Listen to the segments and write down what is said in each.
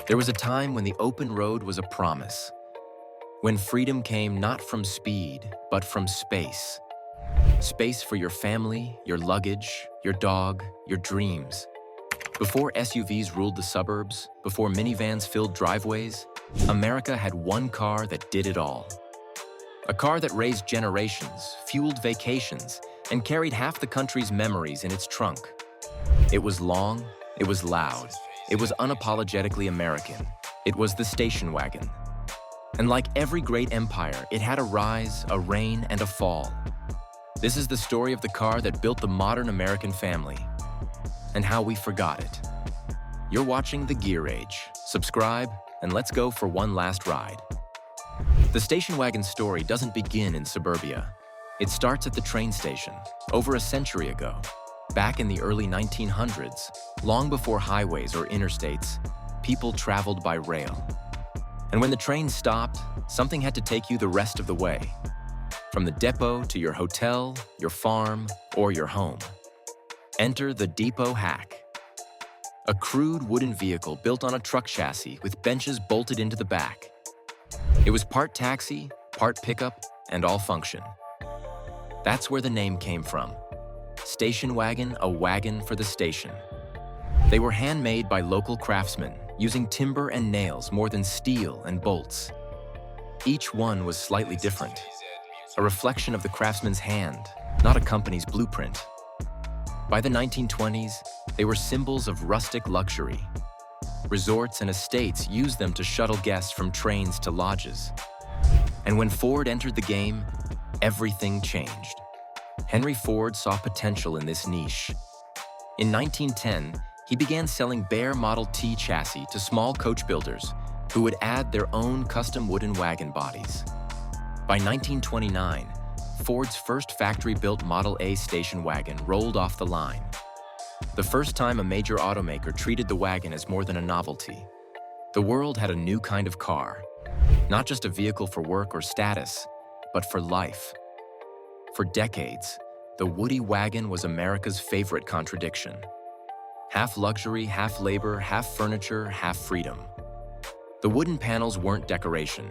There was a time when the open road was a promise, when freedom came not from speed, but from space. Space for your family, your luggage, your dog, your dreams. Before SUVs ruled the suburbs, before minivans filled driveways, America had one car that did it all. A car that raised generations, fueled vacations, and carried half the country's memories in its trunk. It was long, it was loud, it was unapologetically American. It was the station wagon. And like every great empire, it had a rise, a reign, and a fall. This is the story of the car that built the modern American family, and how we forgot it. You're watching The Gear Age. Subscribe, and let's go for one last ride. The station wagon story doesn't begin in suburbia. It starts at the train station, over a century ago. Back in the early 1900s, long before highways or interstates, people traveled by rail. And when the train stopped, something had to take you the rest of the way. From the depot to your hotel, your farm, or your home. Enter the depot hack. A crude wooden vehicle built on a truck chassis with benches bolted into the back. It was part taxi, part pickup, and all function. That's where the name came from. Station wagon, a wagon for the station. They were handmade by local craftsmen, using timber and nails more than steel and bolts. Each one was slightly different, a reflection of the craftsman's hand, not a company's blueprint. By the 1920s, they were symbols of rustic luxury. Resorts and estates used them to shuttle guests from trains to lodges. And when Ford entered the game, everything changed. Henry Ford saw potential in this niche. In 1910, he began selling bare Model T chassis to small coach builders who would add their own custom wooden wagon bodies. By 1929, Ford's first factory-built Model A station wagon rolled off the line. The first time a major automaker treated the wagon as more than a novelty. The world had a new kind of car, not just a vehicle for work or status, but for life. For decades, the Woody wagon was America's favorite contradiction. Half luxury, half labor, half furniture, half freedom. The wooden panels weren't decoration.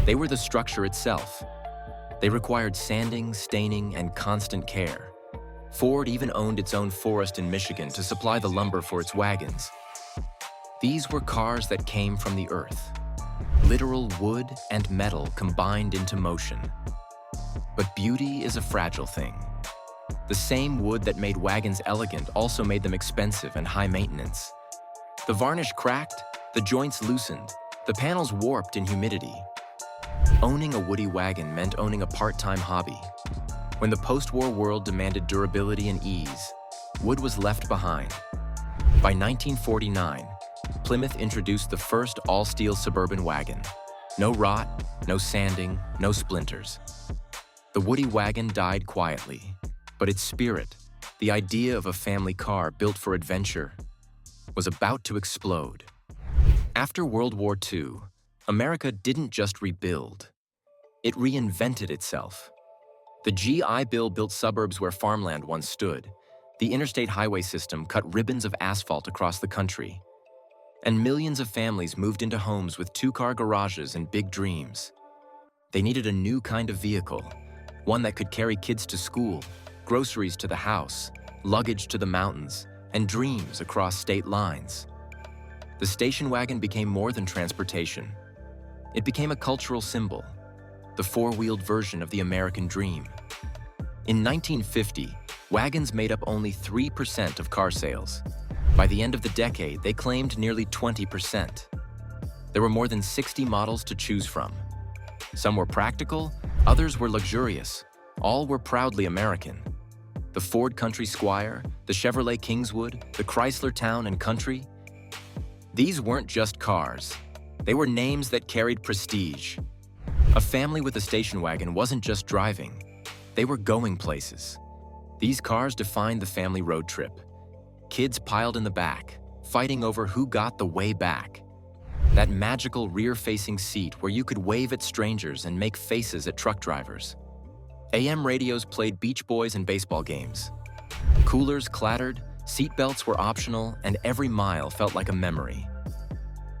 They were the structure itself. They required sanding, staining, and constant care. Ford even owned its own forest in Michigan to supply the lumber for its wagons. These were cars that came from the earth. Literal wood and metal combined into motion. But beauty is a fragile thing. The same wood that made wagons elegant also made them expensive and high maintenance. The varnish cracked, the joints loosened, the panels warped in humidity. Owning a Woody wagon meant owning a part-time hobby. When the post-war world demanded durability and ease, wood was left behind. By 1949, Plymouth introduced the first all-steel suburban wagon. No rot, no sanding, no splinters. The Woody wagon died quietly, but its spirit, the idea of a family car built for adventure, was about to explode. After World War II, America didn't just rebuild. It reinvented itself. The GI Bill built suburbs where farmland once stood. The interstate highway system cut ribbons of asphalt across the country. And millions of families moved into homes with two-car garages and big dreams. They needed a new kind of vehicle, one that could carry kids to school, groceries to the house, luggage to the mountains, and dreams across state lines. The station wagon became more than transportation. It became a cultural symbol, the four-wheeled version of the American dream. In 1950, wagons made up only 3% of car sales. By the end of the decade, they claimed nearly 20%. There were more than 60 models to choose from. Some were practical, others were luxurious. All were proudly American. The Ford Country Squire, the Chevrolet Kingswood, the Chrysler Town and Country. These weren't just cars. They were names that carried prestige. A family with a station wagon wasn't just driving. They were going places. These cars defined the family road trip. Kids piled in the back, fighting over who got the way back. That magical rear-facing seat where you could wave at strangers and make faces at truck drivers. AM radios played Beach Boys and baseball games. Coolers clattered, seatbelts were optional, and every mile felt like a memory.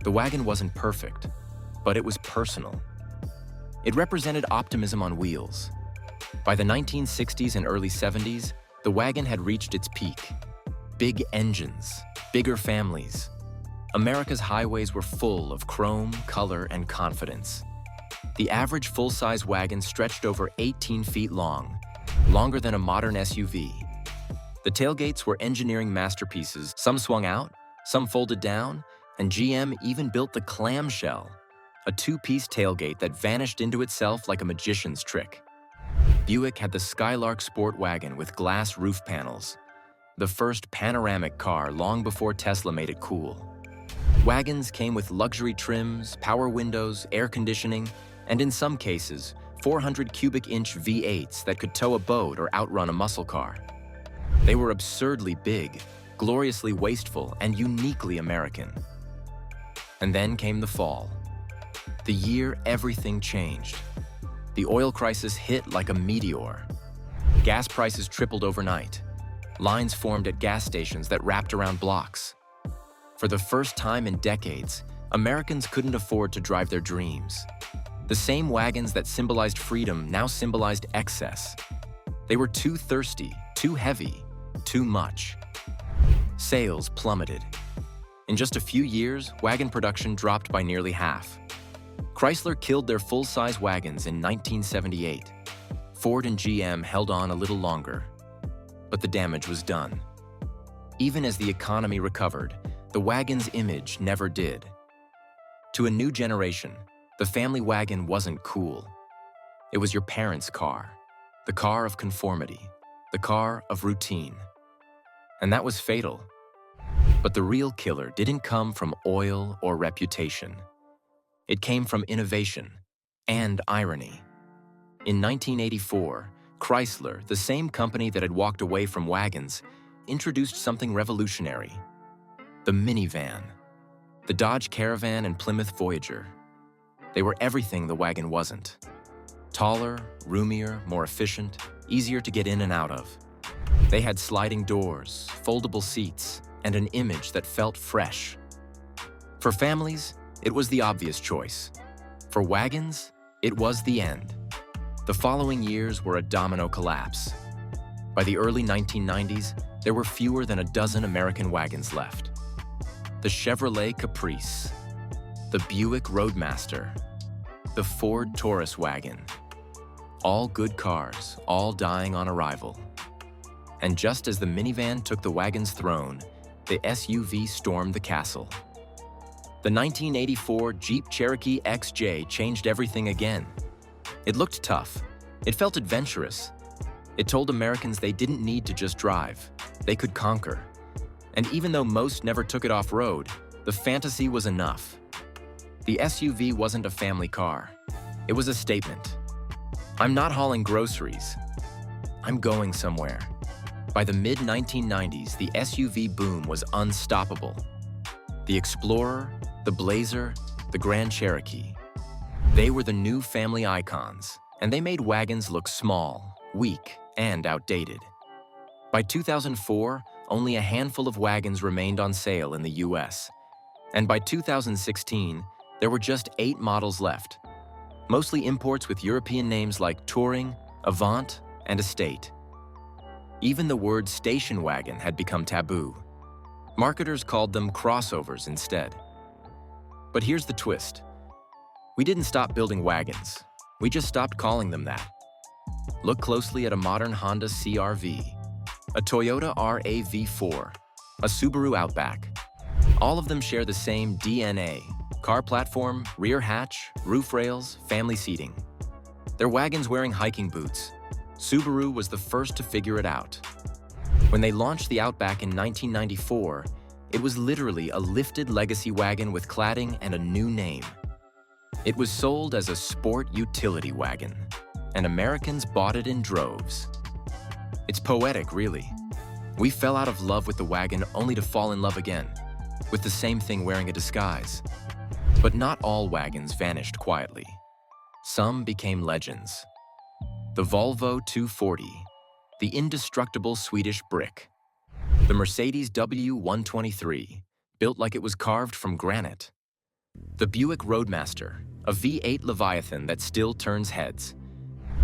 The wagon wasn't perfect, but it was personal. It represented optimism on wheels. By the 1960s and early 70s, the wagon had reached its peak. Big engines, bigger families. America's highways were full of chrome, color, and confidence. The average full-size wagon stretched over 18 feet long, longer than a modern SUV. The tailgates were engineering masterpieces. Some swung out, some folded down, and GM even built the clamshell, a two-piece tailgate that vanished into itself like a magician's trick. Buick had the Skylark Sport Wagon with glass roof panels, the first panoramic car long before Tesla made it cool. Wagons came with luxury trims, power windows, air conditioning, and in some cases, 400 cubic inch V8s that could tow a boat or outrun a muscle car. They were absurdly big, gloriously wasteful, and uniquely American. And then came the fall. The year everything changed. The oil crisis hit like a meteor. Gas prices tripled overnight. Lines formed at gas stations that wrapped around blocks. For the first time in decades, Americans couldn't afford to drive their dreams. The same wagons that symbolized freedom now symbolized excess. They were too thirsty, too heavy, too much. Sales plummeted. In just a few years, wagon production dropped by nearly half. Chrysler killed their full-size wagons in 1978. Ford and GM held on a little longer, but the damage was done. Even as the economy recovered, the wagon's image never did. To a new generation, the family wagon wasn't cool. It was your parents' car, the car of conformity, the car of routine. And that was fatal. But the real killer didn't come from oil or reputation. It came from innovation and irony. In 1984, Chrysler, the same company that had walked away from wagons, introduced something revolutionary: the minivan. The Dodge Caravan and Plymouth Voyager. They were everything the wagon wasn't. Taller, roomier, more efficient, easier to get in and out of. They had sliding doors, foldable seats, and an image that felt fresh. For families, it was the obvious choice. For wagons, it was the end. The following years were a domino collapse. By the early 1990s, there were fewer than a dozen American wagons left. The Chevrolet Caprice, the Buick Roadmaster, the Ford Taurus wagon. All good cars, all dying on arrival. And just as the minivan took the wagon's throne, the SUV stormed the castle. The 1984 Jeep Cherokee XJ changed everything again. It looked tough. It felt adventurous. It told Americans they didn't need to just drive. They could conquer. And even though most never took it off-road, the fantasy was enough. The SUV wasn't a family car. It was a statement. I'm not hauling groceries. I'm going somewhere. By the mid-1990s, the SUV boom was unstoppable. The Explorer, the Blazer, the Grand Cherokee. They were the new family icons, and they made wagons look small, weak, and outdated. By 2004, only a handful of wagons remained on sale in the US. And by 2016, there were just 8 models left, mostly imports with European names like Touring, Avant, and Estate. Even the word station wagon had become taboo. Marketers called them crossovers instead. But here's the twist. We didn't stop building wagons. We just stopped calling them that. Look closely at a modern Honda CR-V, a Toyota RAV4, a Subaru Outback. All of them share the same DNA: car platform, rear hatch, roof rails, family seating. They're wagons wearing hiking boots. Subaru was the first to figure it out. When they launched the Outback in 1994, it was literally a lifted legacy wagon with cladding and a new name. It was sold as a sport utility wagon, and Americans bought it in droves. It's poetic, really. We fell out of love with the wagon only to fall in love again, with the same thing wearing a disguise. But not all wagons vanished quietly. Some became legends. The Volvo 240, the indestructible Swedish brick. The Mercedes W123, built like it was carved from granite. The Buick Roadmaster, a V8 Leviathan that still turns heads.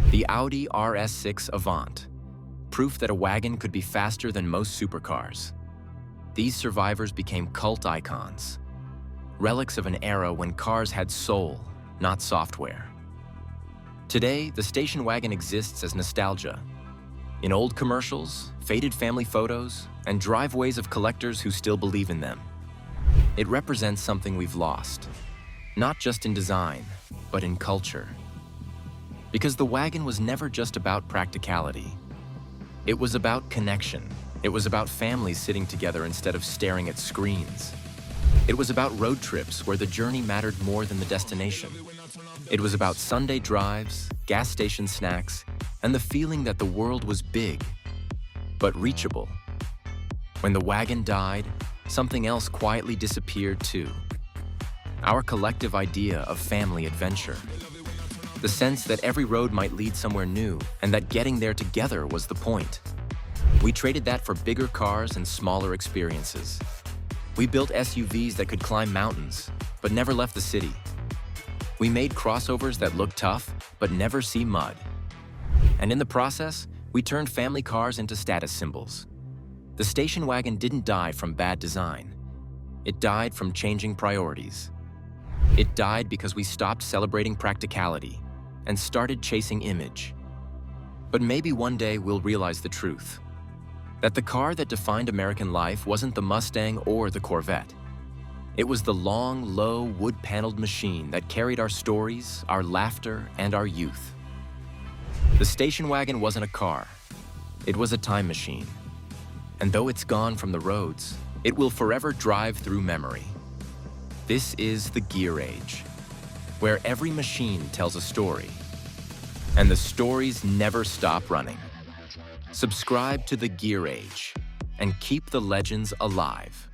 The Audi RS6 Avant, proof that a wagon could be faster than most supercars. These survivors became cult icons, relics of an era when cars had soul, not software. Today, the station wagon exists as nostalgia, in old commercials, faded family photos, and driveways of collectors who still believe in them. It represents something we've lost, not just in design, but in culture. Because the wagon was never just about practicality. It was about connection. It was about families sitting together instead of staring at screens. It was about road trips where the journey mattered more than the destination. It was about Sunday drives, gas station snacks, and the feeling that the world was big, but reachable. When the wagon died, something else quietly disappeared too. Our collective idea of family adventure. The sense that every road might lead somewhere new and that getting there together was the point. We traded that for bigger cars and smaller experiences. We built SUVs that could climb mountains, but never left the city. We made crossovers that looked tough, but never see mud. And in the process, we turned family cars into status symbols. The station wagon didn't die from bad design. It died from changing priorities. It died because we stopped celebrating practicality and started chasing image. But maybe one day we'll realize the truth. That the car that defined American life wasn't the Mustang or the Corvette. It was the long, low, wood-paneled machine that carried our stories, our laughter, and our youth. The station wagon wasn't a car. It was a time machine. And though it's gone from the roads, it will forever drive through memory. This is the gear age, where every machine tells a story, and the stories never stop running. Subscribe to the Gear Age and keep the legends alive.